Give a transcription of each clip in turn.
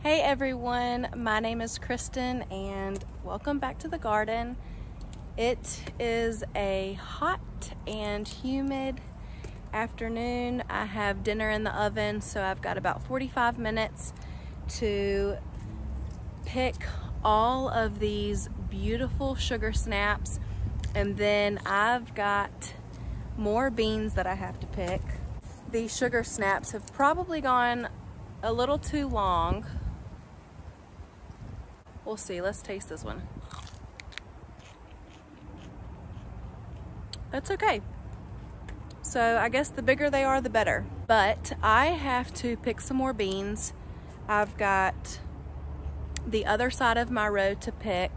Hey everyone, my name is Kristen and welcome back to the garden. It is a hot and humid afternoon. I have dinner in the oven, so I've got about 45 minutes to pick all of these beautiful sugar snaps, and then I've got more beans that I have to pick. These sugar snaps have probably gone a little too long. We'll see. Let's taste this one. That's okay. So I guess the bigger they are, the better. But I have to pick some more beans. I've got the other side of my row to pick,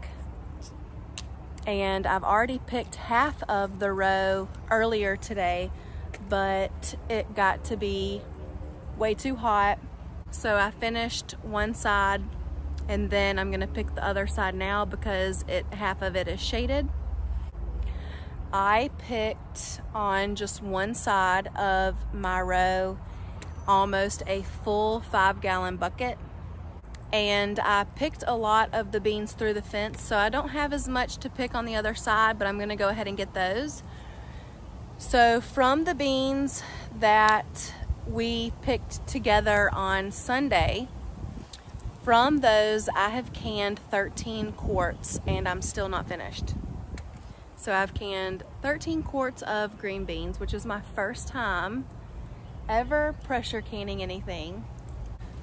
and I've already picked half of the row earlier today, but it got to be way too hot. So I finished one side, and then I'm gonna pick the other side now because half of it is shaded. I picked on just one side of my row almost a full 5-gallon bucket, and I picked a lot of the beans through the fence, so I don't have as much to pick on the other side, but I'm gonna go ahead and get those. So from the beans that we picked together on Sunday, from those, I have canned 13 quarts and I'm still not finished. So I've canned 13 quarts of green beans, which is my first time ever pressure canning anything.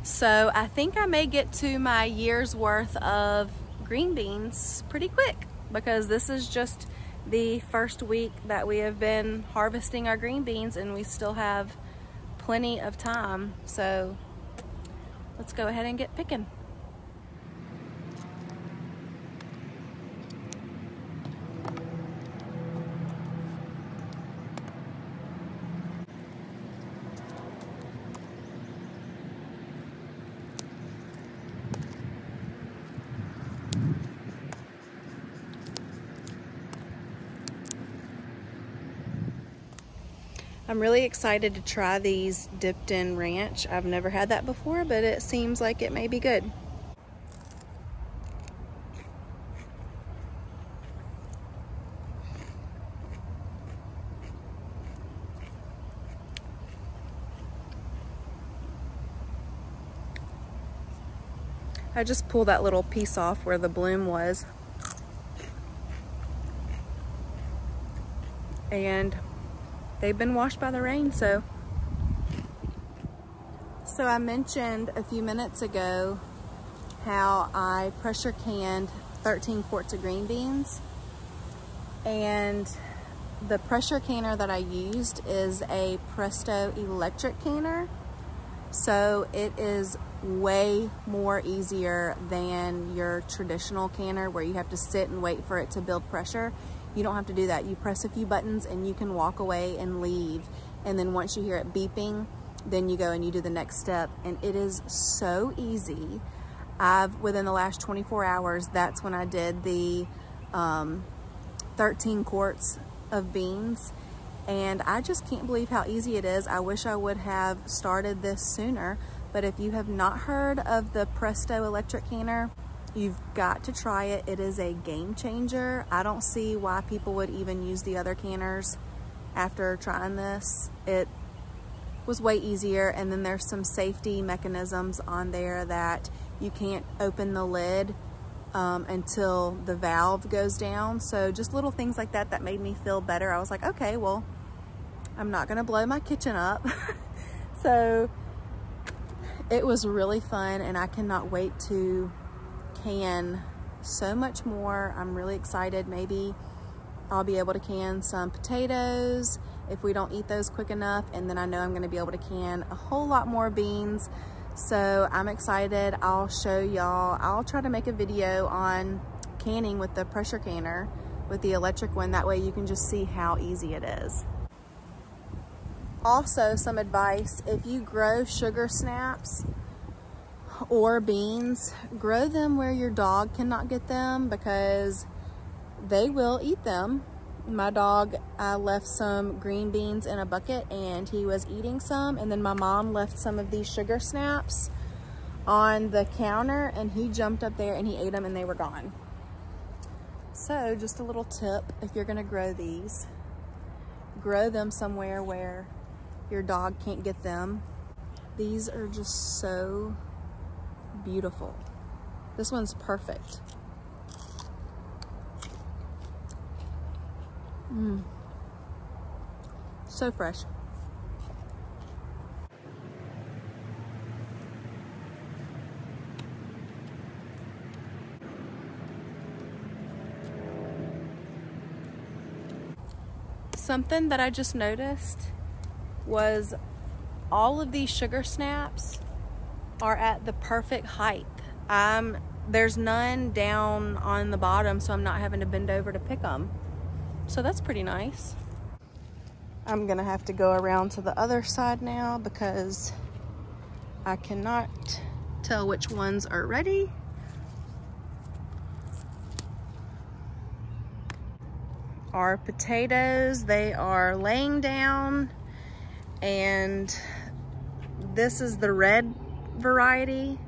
So I think I may get to my year's worth of green beans pretty quick, because this is just the first week that we have been harvesting our green beans and we still have plenty of time. So let's go ahead and get picking. I'm really excited to try these dipped in ranch. I've never had that before, but it seems like it may be good. I just pulled that little piece off where the bloom was. And they've been washed by the rain, so I mentioned a few minutes ago how I pressure canned 13 quarts of green beans, and the pressure canner that I used is a Presto electric canner, so it is way more easier than your traditional canner where you have to sit and wait for it to build pressure. You don't have to do that. You press a few buttons and you can walk away and leave. And then once you hear it beeping, then you go and you do the next step. And it is so easy. Within the last 24 hours, that's when I did the 13 quarts of beans. And I just can't believe how easy it is. I wish I would have started this sooner. But if you have not heard of the Presto electric canner, you've got to try it. It is a game changer. I don't see why people would even use the other canners after trying this. It was way easier, and then there's some safety mechanisms on there that you can't open the lid until the valve goes down. So just little things like that that made me feel better. I was like, okay, well, I'm not gonna blow my kitchen up. So it was really fun, and I cannot wait to can so much more. I'm really excited. Maybe I'll be able to can some potatoes if we don't eat those quick enough, and then I know I'm going to be able to can a whole lot more beans. So I'm excited. I'll show y'all. I'll try to make a video on canning with the pressure canner, with the electric one. That way you can just see how easy it is. Also, some advice: if you grow sugar snaps or beans, grow them where your dog cannot get them, because they will eat them. My dog, I left some green beans in a bucket and he was eating some, and then my mom left some of these sugar snaps on the counter, and he jumped up there and he ate them and they were gone. So just a little tip, if you're gonna grow these, grow them somewhere where your dog can't get them. These are just so beautiful. This one's perfect. So fresh. Something that I just noticed was all of these sugar snaps are at the perfect height. There's none down on the bottom, so I'm not having to bend over to pick them. So that's pretty nice. I'm gonna have to go around to the other side now because I cannot tell which ones are ready. Our potatoes, they are laying down, and this is the red variety,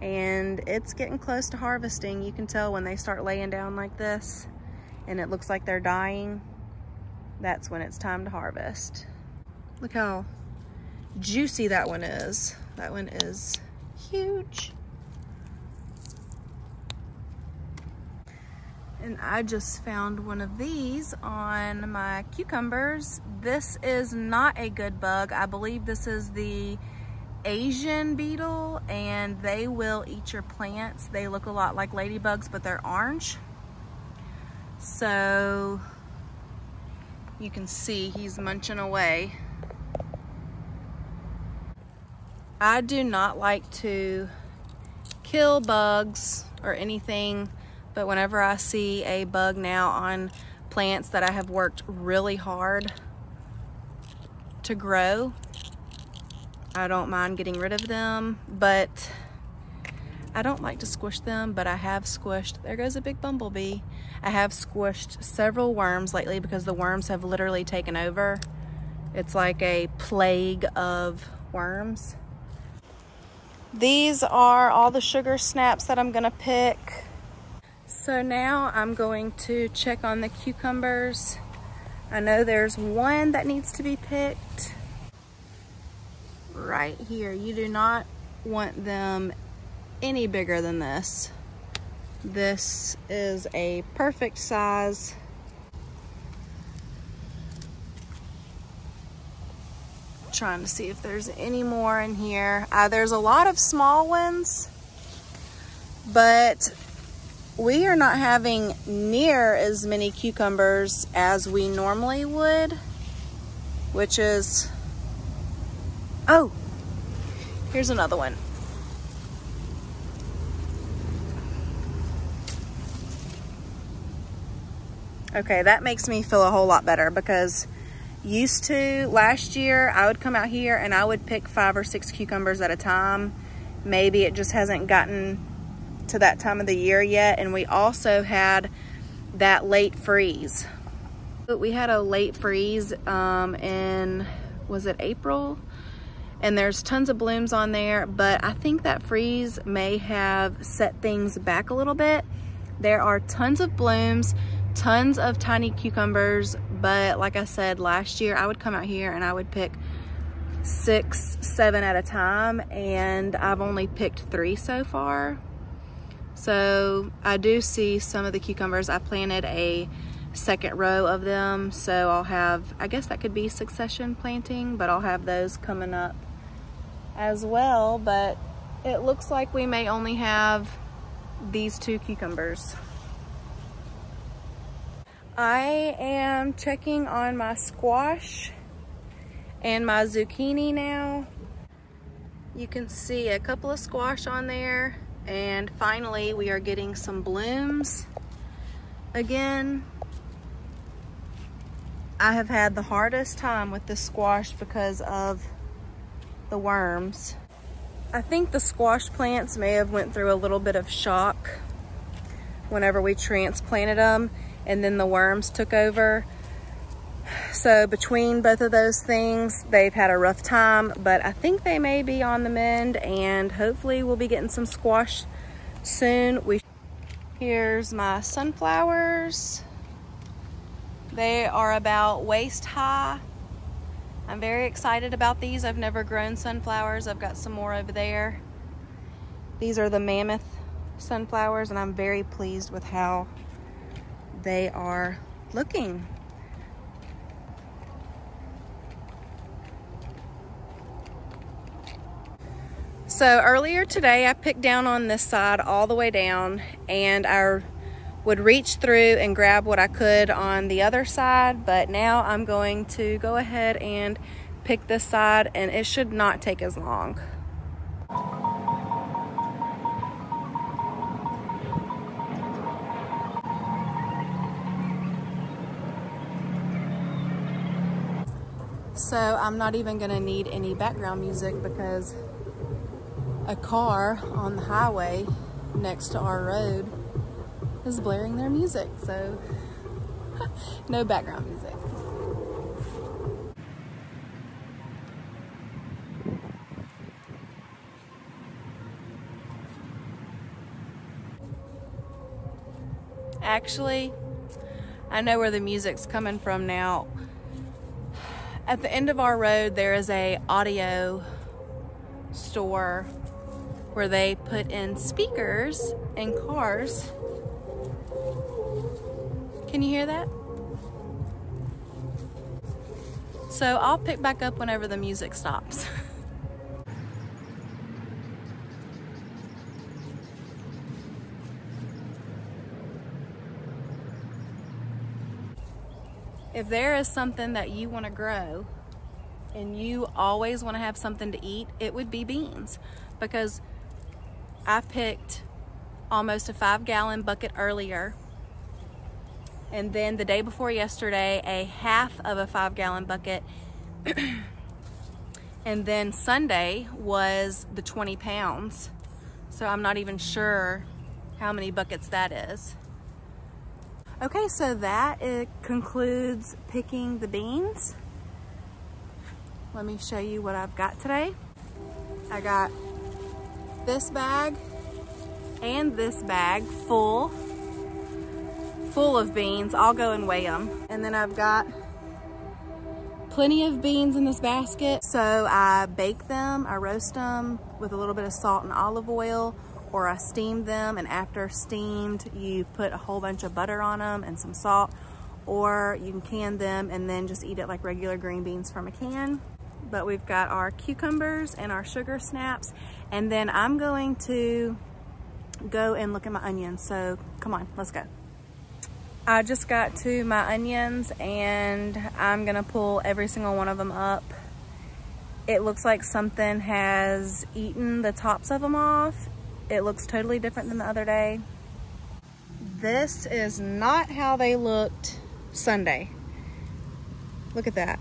and it's getting close to harvesting. You can tell when they start laying down like this and it looks like they're dying, that's when it's time to harvest. Look how juicy that one is. That one is huge. And I just found one of these on my cucumbers. This is not a good bug. I believe this is the Asian beetle, and they will eat your plants. They look a lot like ladybugs, but they're orange. So you can see he's munching away. I do not like to kill bugs or anything, but whenever I see a bug now on plants that I have worked really hard to grow, I don't mind getting rid of them, but I don't like to squish them, but I have squished, there goes a big bumblebee. I have squished several worms lately because the worms have literally taken over. It's like a plague of worms. These are all the sugar snaps that I'm gonna pick. So now I'm going to check on the cucumbers. I know there's one that needs to be picked right here. You do not want them any bigger than this. This is a perfect size. Trying to see if there's any more in here. There's a lot of small ones, but we are not having near as many cucumbers as we normally would, which is, oh, here's another one. Okay, that makes me feel a whole lot better because last year, I would come out here and I would pick 5 or 6 cucumbers at a time. Maybe it just hasn't gotten to that time of the year yet. And we also had that late freeze. We had a late freeze in, was it April? And there's tons of blooms on there, but I think that freeze may have set things back a little bit. There are tons of blooms, tons of tiny cucumbers, but like I said, last year I would come out here and I would pick 6, 7 at a time, and I've only picked 3 so far. So I do see some of the cucumbers. I planted a second row of them, so I'll have, I guess that could be succession planting, but I'll have those coming up as well. But it looks like we may only have these 2 cucumbers. I am checking on my squash and my zucchini now. You can see a couple of squash on there, and finally we are getting some blooms again. I have had the hardest time with the squash because of the worms. I think the squash plants may have went through a little bit of shock whenever we transplanted them, and then the worms took over. So between both of those things, they've had a rough time, but I think they may be on the mend, and hopefully we'll be getting some squash soon. Here's my sunflowers. They are about waist high. I'm very excited about these. I've never grown sunflowers. I've got some more over there. These are the mammoth sunflowers, and I'm very pleased with how they are looking. So earlier today, I picked down on this side all the way down, and I would reach through and grab what I could on the other side, but now I'm going to go ahead and pick this side, and it should not take as long. So I'm not even gonna need any background music because a car on the highway next to our road is blaring their music, so no background music. Actually, I know where the music's coming from now. At the end of our road, there is a audio store where they put in speakers in cars. Can you hear that? So I'll pick back up whenever the music stops. If there is something that you want to grow and you always want to have something to eat, it would be beans, because I picked almost a 5-gallon bucket earlier, and then the day before yesterday a half of a 5-gallon bucket, and then Sunday was the 20 pounds. So I'm not even sure how many buckets that is. Okay, so that concludes picking the beans. Let me show you what I've got today. I got this bag and this bag full of beans. I'll go and weigh them. And then I've got plenty of beans in this basket. So I bake them, I roast them with a little bit of salt and olive oil, or I steam them, and after steamed, you put a whole bunch of butter on them and some salt, or you can can them and then just eat it like regular green beans from a can. But we've got our cucumbers and our sugar snaps, and then I'm going to go and look at my onions. So come on, let's go. I just got to my onions, and I'm gonna pull every single one of them up. It looks like something has eaten the tops of them off. It looks totally different than the other day. This is not how they looked Sunday. Look at that.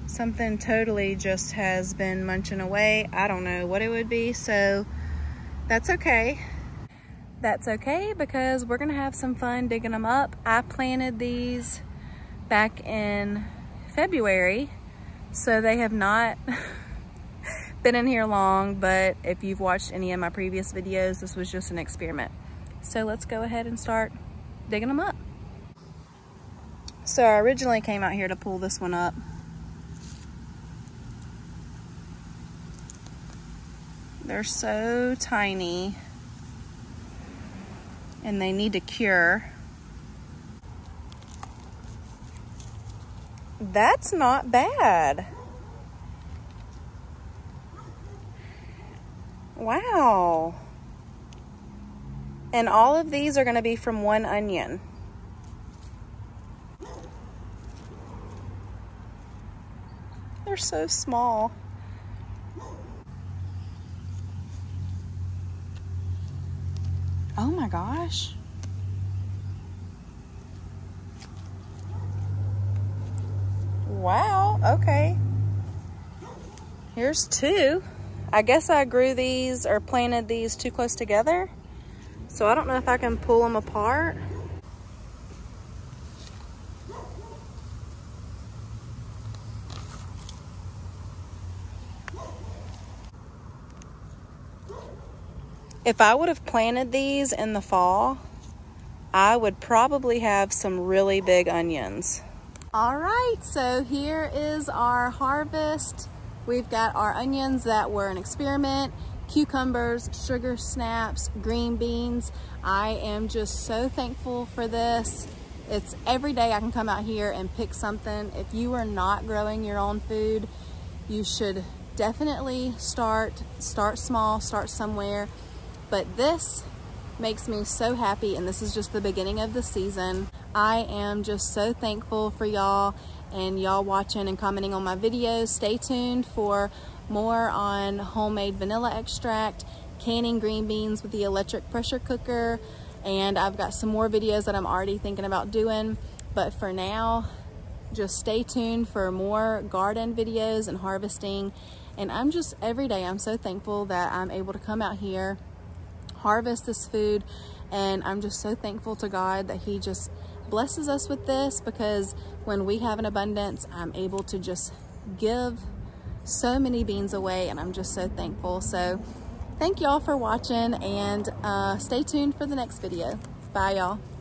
Something totally just has been munching away. I don't know what it would be, so that's okay. That's okay, because we're gonna have some fun digging them up. I planted these back in February, so they have not been in here long, but if you've watched any of my previous videos, this was just an experiment. So let's go ahead and start digging them up. So I originally came out here to pull this one up. They're so tiny and they need to cure. That's not bad. Wow. And all of these are going to be from one onion. They're so small. Oh my gosh. Wow, okay. Here's two. I guess I grew these or planted these too close together. So I don't know if I can pull them apart. If I would have planted these in the fall, I would probably have some really big onions. All right, so here is our harvest. We've got our onions that were an experiment, cucumbers, sugar snaps, green beans. I am just so thankful for this. It's every day I can come out here and pick something. If you are not growing your own food, you should definitely start small, start somewhere. But this makes me so happy, and this is just the beginning of the season. I am just so thankful for y'all and y'all watching and commenting on my videos. Stay tuned for more on homemade vanilla extract, canning green beans with the electric pressure cooker, and I've got some more videos that I'm already thinking about doing. But for now, just stay tuned for more garden videos and harvesting. And I'm just, every day, I'm so thankful that I'm able to come out here, harvest this food, and I'm just so thankful to God that He just blesses us with this, because when we have an abundance, I'm able to just give so many beans away, and I'm just so thankful. So thank y'all for watching, and stay tuned for the next video. Bye, y'all.